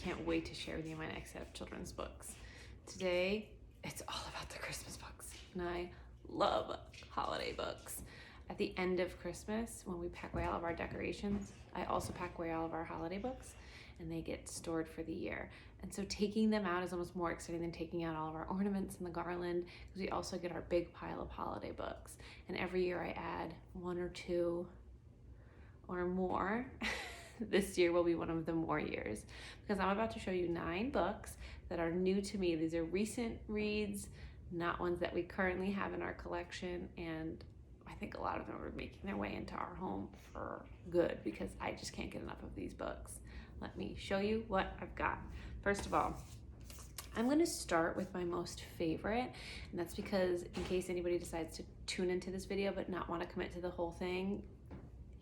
can't wait to share with you my next set of children's books. Today, it's all about the Christmas books, and I love holiday books. At the end of Christmas, when we pack away all of our decorations, I also pack away all of our holiday books, and they get stored for the year. And so taking them out is almost more exciting than taking out all of our ornaments and the garland, because we also get our big pile of holiday books. And every year I add 1 or 2 or more. This year will be one of the more years, because I'm about to show you 9 books that are new to me. These are recent reads, not ones that we currently have in our collection, and I think a lot of them are making their way into our home for good, because I just can't get enough of these books. Let me show you what I've got. First of all, I'm going to start with my most favorite, and that's because in case anybody decides to tune into this video but not want to commit to the whole thing,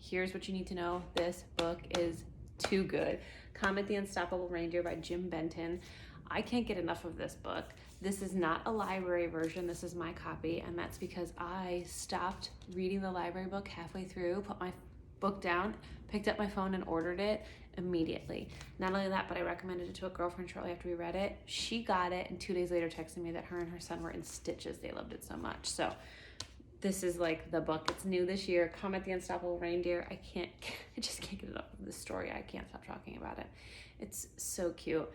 here's what you need to know. This book is too good. Comet the Unstoppable Reindeer by Benton. I can't get enough of this book. This is not a library version. This is my copy, and that's because I stopped reading the library book halfway through, put my book down, picked up my phone and ordered it immediately. Not only that, but I recommended it to a girlfriend shortly after we read it. She got it and 2 days later texted me that her and her son were in stitches. They loved it so much. So this is like the book. It's new this year. Comet the Unstoppable Reindeer. I just can't get enough of this story. I can't stop talking about it. It's so cute.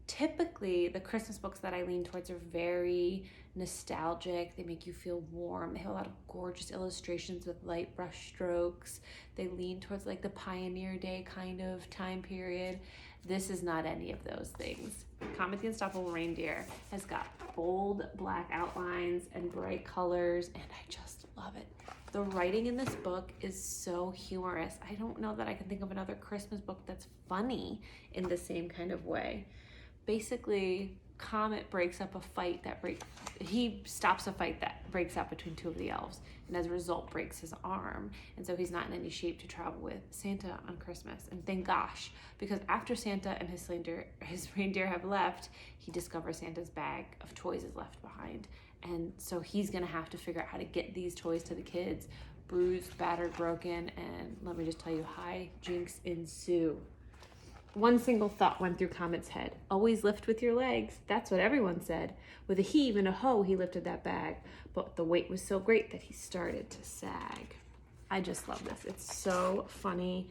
Typically, the Christmas books that I lean towards are very nostalgic. They make you feel warm. They have a lot of gorgeous illustrations with light brush strokes. They lean towards like the Pioneer Day kind of time period. This is not any of those things. Comet the Unstoppable Reindeer has got bold black outlines and bright colors, and I just love it. The writing in this book is so humorous. I don't know that I can think of another Christmas book that's funny in the same kind of way. Basically, Comet breaks up a fight he stops a fight that breaks out between 2 of the elves, and as a result breaks his arm, and so he's not in any shape to travel with Santa on Christmas. And thank gosh, because after Santa and his reindeer have left, he discovers Santa's bag of toys is left behind, and so he's gonna have to figure out how to get these toys to the kids. Bruised, battered, broken, and let me just tell you, hijinks ensue. One single thought went through Comet's head. Always lift with your legs. That's what everyone said. With a heave and a ho, he lifted that bag, but the weight was so great that he started to sag. I just love this. It's so funny.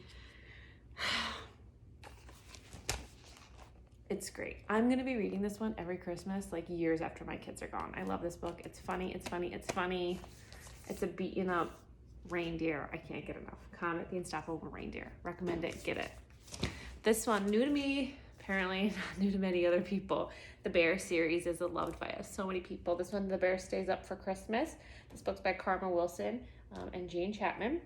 It's great. I'm going to be reading this one every Christmas, like years after my kids are gone. I love this book. It's funny. It's funny. It's funny. It's a beaten up reindeer. I can't get enough. Comet the Unstoppable Reindeer. Recommend it. Get it. This one, new to me, apparently not new to many other people. The Bear series is loved by so many people. This one, The Bear Stays Up for Christmas. This book's by Karma Wilson and Jane Chapman.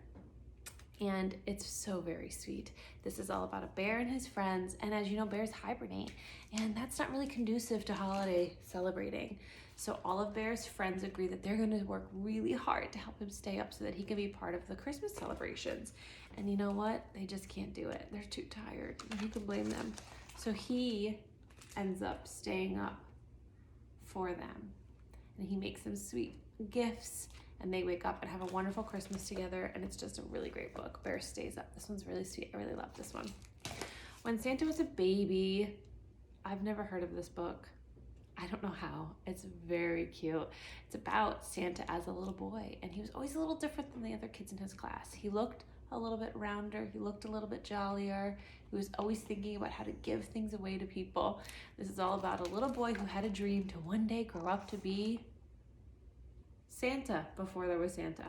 And it's so very sweet. This is all about a bear and his friends. And as you know, bears hibernate. And that's not really conducive to holiday celebrating. So all of Bear's friends agree that they're going to work really hard to help him stay up so that he can be part of the Christmas celebrations. And you know what? They just can't do it. They're too tired. And who can blame them? So he ends up staying up for them. And he makes them sweet gifts. And they wake up and have a wonderful Christmas together. And it's just a really great book. Bear Stays Up. This one's really sweet. I really love this one. When Santa Was a Baby. I've never heard of this book. I don't know how. It's very cute. It's about Santa as a little boy, and he was always a little different than the other kids in his class. He looked a little bit rounder. He looked a little bit jollier. He was always thinking about how to give things away to people. This is all about a little boy who had a dream to one day grow up to be Santa before there was Santa.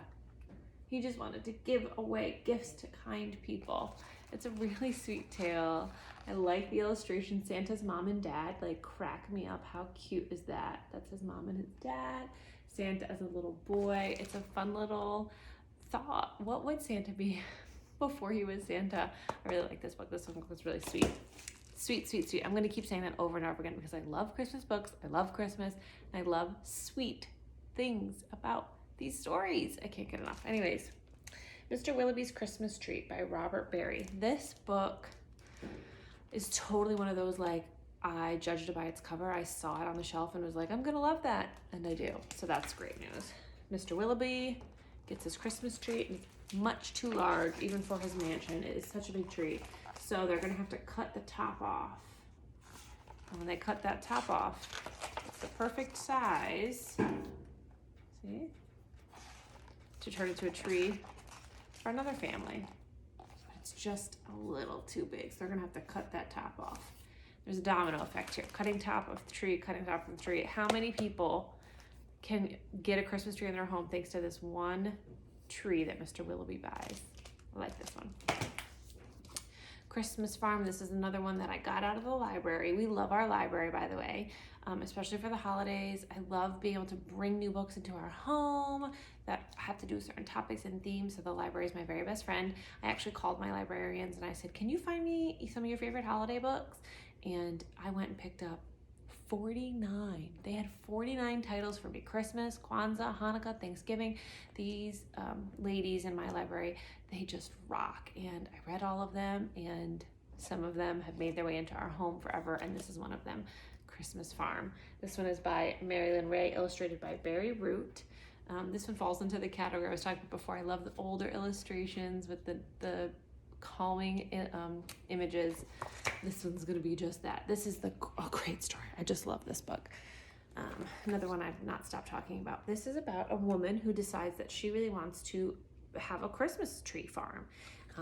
He just wanted to give away gifts to kind people. It's a really sweet tale. I like the illustration. Santa's mom and dad like crack me up. How cute is that? That's his mom and his dad. Santa as a little boy. It's a fun little thought. What would Santa be before he was Santa? I really like this book. This one was really sweet. Sweet, sweet, sweet. I'm going to keep saying that over and over again because I love Christmas books. I love Christmas. And I love sweet things about these stories. I can't get enough. Anyways, Mr. Willowby's Christmas Treat by Robert Barry. This book is totally one of those, like, I judged it by its cover. I saw it on the shelf and was like, I'm gonna love that. And I do. So that's great news. Mr. Willowby gets his Christmas treat. And it's much too large, even for his mansion. It is such a big tree. So they're gonna have to cut the top off And when they cut that top off, it's the perfect size, see, to turn into a tree for another family. It's just a little too big, so they're gonna have to cut that top off. There's a domino effect here. Cutting top of the tree, cutting top of the tree. How many people can get a Christmas tree in their home thanks to this one tree that Mr. Willowby buys? I like this one. Christmas Farm, this is another one that I got out of the library. We love our library, by the way, especially for the holidays. I love being able to bring new books into our home that have to do with certain topics and themes, so the library is my very best friend. I actually called my librarians and I said, can you find me some of your favorite holiday books? And I went and picked up 49. They had 49 titles for me. Christmas, Kwanzaa, Hanukkah, Thanksgiving. These ladies in my library, they just rock. And I read all of them, and some of them have made their way into our home forever, and this is one of them, Christmas Farm. This one is by Lyn Ray, illustrated by Barry Root. This one falls into the category I was talking about before. I love the older illustrations with the calming images. This one's gonna be just that. This is a great story. I just love this book. Another one I've not stopped talking about. This is about a woman who decides that she really wants to have a Christmas tree farm.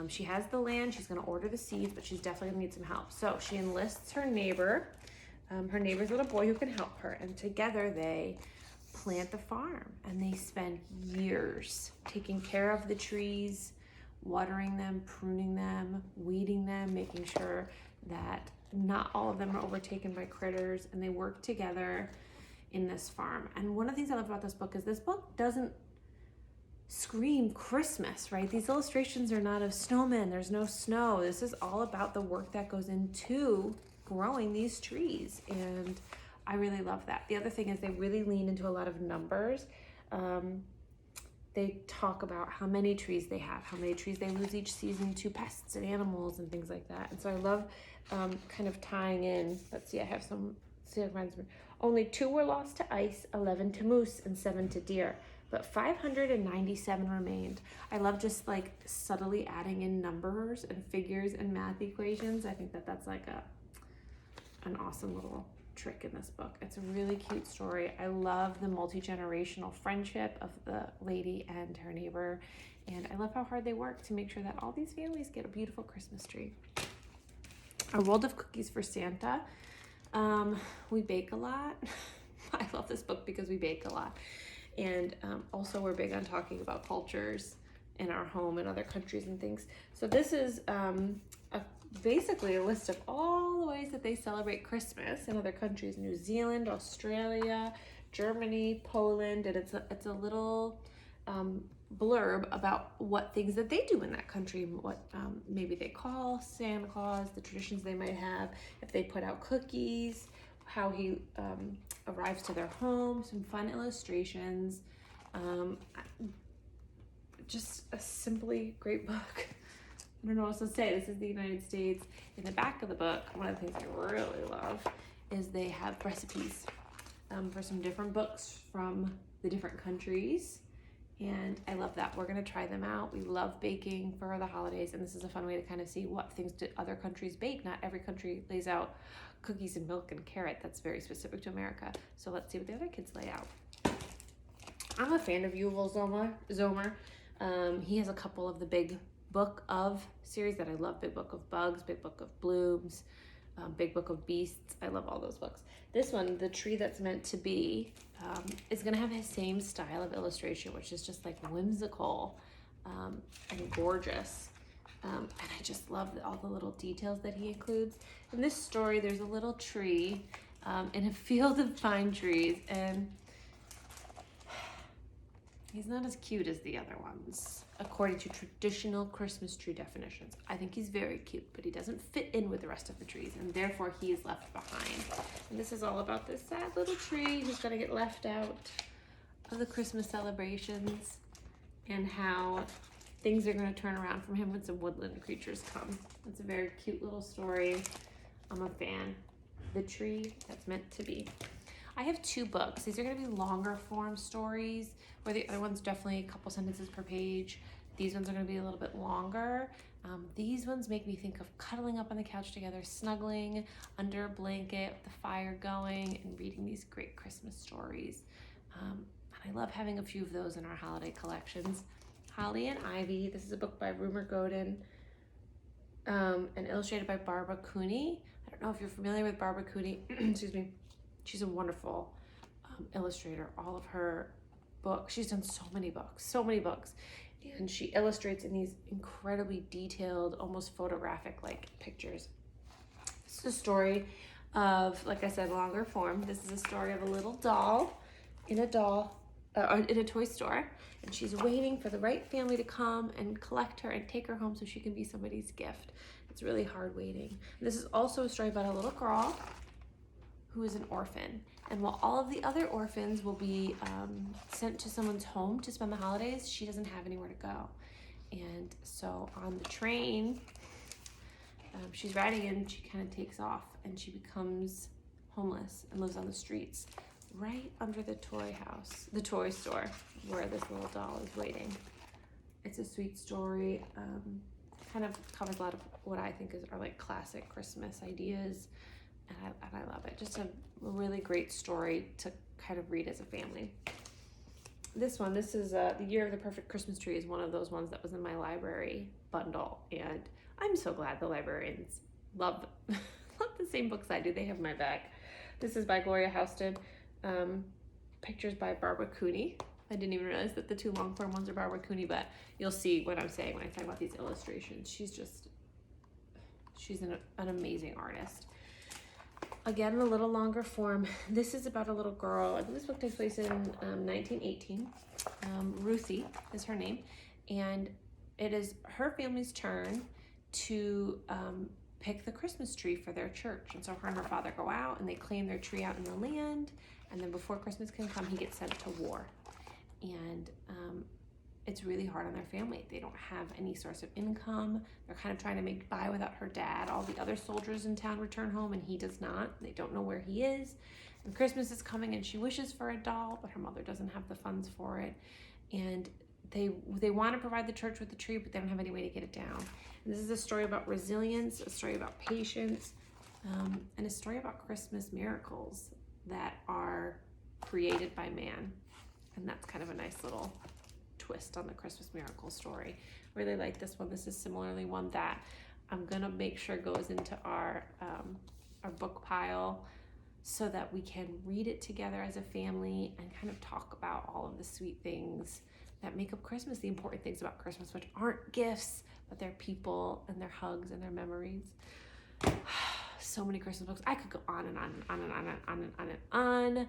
She has the land, she's gonna order the seeds, but she's definitely gonna need some help. So she enlists her neighbor, her neighbor's little boy who can help her, and together they plant the farm, and they spend years taking care of the trees, watering them, pruning them, weeding them, making sure that not all of them are overtaken by critters, and they work together in this farm. And one of the things I love about this book is this book doesn't scream Christmas, right? These illustrations are not of snowmen, there's no snow. This is all about the work that goes into growing these trees, and I really love that. The other thing is they really lean into a lot of numbers. They talk about how many trees they have, how many trees they lose each season to pests and animals and things like that. And so I love kind of tying in, let's see, I have some, see if it reminds me. Only 2 were lost to ice, 11 to moose, and 7 to deer, but 597 remained. I love just like subtly adding in numbers and figures and math equations. I think that that's like an awesome little trick in this book. It's a really cute story. I love the multi-generational friendship of the lady and her neighbor, and I love how hard they work to make sure that all these families get a beautiful Christmas tree. A World of Cookies for Santa. We bake a lot. I love this book because we bake a lot, and also we're big on talking about cultures in our home and other countries and things. So this is basically a list of all the ways that they celebrate Christmas in other countries: New Zealand, Australia, Germany, Poland, and it's a little blurb about what things that they do in that country, what maybe they call Santa Claus, the traditions they might have, if they put out cookies, how he arrives to their home, some fun illustrations. Just a simply great book. I don't know what else to say. This is the United States. In the back of the book, one of the things I really love is they have recipes for some different books from the different countries. And I love that. We're gonna try them out. We love baking for the holidays, and this is a fun way to kind of see what things do other countries bake. Not every country lays out cookies and milk and carrot. That's very specific to America. So let's see what the other kids lay out. I'm a fan of Yuval Zommer. He has a couple of the Big Book of series that I love. Big Book of Bugs, Big Book of Blooms, Big Book of Beasts. I love all those books. This one, The Tree That's Meant to Be, is gonna have his same style of illustration, which is just like whimsical and gorgeous. And I just love all the little details that he includes. In this story, there's a little tree in a field of pine trees, and he's not as cute as the other ones, according to traditional Christmas tree definitions. I think he's very cute, but he doesn't fit in with the rest of the trees, and therefore he is left behind. And this is all about this sad little tree who's gonna get left out of the Christmas celebrations, and how things are gonna turn around from him when some woodland creatures come. It's a very cute little story. I'm a fan. The Tree That's Meant to Be. I have 2 books. These are going to be longer form stories, where the other one's definitely a couple sentences per page. These ones are going to be a little bit longer. These ones make me think of cuddling up on the couch together, snuggling under a blanket with the fire going, and reading these great Christmas stories. And I love having a few of those in our holiday collections. Holly and Ivy. This is a book by Rumer Godden, and illustrated by Barbara Cooney. I don't know if you're familiar with Barbara Cooney. Excuse me. She's a wonderful illustrator. All of her books, she's done so many books, and she illustrates in these incredibly detailed, almost photographic like pictures. This is a story of, like I said, longer form. This is a story of a little doll in a toy store, and she's waiting for the right family to come and collect her and take her home so she can be somebody's gift. It's really hard waiting. This is also a story about a little girl who is an orphan, and while all of the other orphans will be sent to someone's home to spend the holidays, she doesn't have anywhere to go. And so on the train, she's riding in, she kind of takes off, and she becomes homeless and lives on the streets right under the toy store where this little doll is waiting. It's a sweet story. Kind of covers a lot of what I think are like classic Christmas ideas, and I love it. Just a really great story to kind of read as a family. This is The Year of the Perfect Christmas Tree is one of those ones that was in my library bundle, and I'm so glad the librarians love the same books I do. They have my back. This is by Gloria Houston. Pictures by Barbara Cooney. I didn't even realize that the two long form ones are Barbara Cooney, but you'll see what I'm saying when I talk about these illustrations. She's an amazing artist. Again, a little longer form. This is about a little girl. I think this book takes place in 1918. Ruthie is her name, and it is her family's turn to pick the Christmas tree for their church. And so her and her father go out and they claim their tree out in the land, and then before Christmas can come, he gets sent to war. And it's really hard on their family. They don't have any source of income. They're kind of trying to make by without her dad. All the other soldiers in town return home and he does not. They don't know where he is. And Christmas is coming and she wishes for a doll, but her mother doesn't have the funds for it. And they want to provide the church with the tree, but they don't have any way to get it down. And this is a story about resilience, a story about patience, and a story about Christmas miracles that are created by man. And that's kind of a nice little twist on the Christmas miracle story. Really like this one. This is similarly one that I'm gonna make sure goes into our book pile so that we can read it together as a family and kind of talk about all of the sweet things that make up Christmas, the important things about Christmas, which aren't gifts, but they're people and their hugs and their memories. So many Christmas books. I could go on and on and on and on and on and on and on.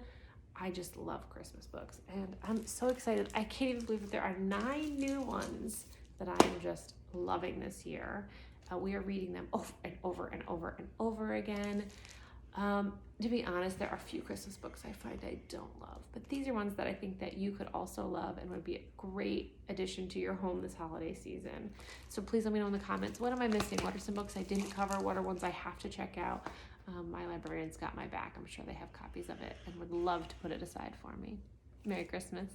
I just love Christmas books, and I'm so excited. I can't even believe that there are 9 new ones that I'm just loving this year. We are reading them over and over and over and over again. To be honest, there are a few Christmas books I find I don't love, but these are ones that I think that you could also love and would be a great addition to your home this holiday season. So please let me know in the comments, what am I missing? What are some books I didn't cover? What are ones I have to check out? My librarian's got my back. I'm sure they have copies of it and would love to put it aside for me. Merry Christmas.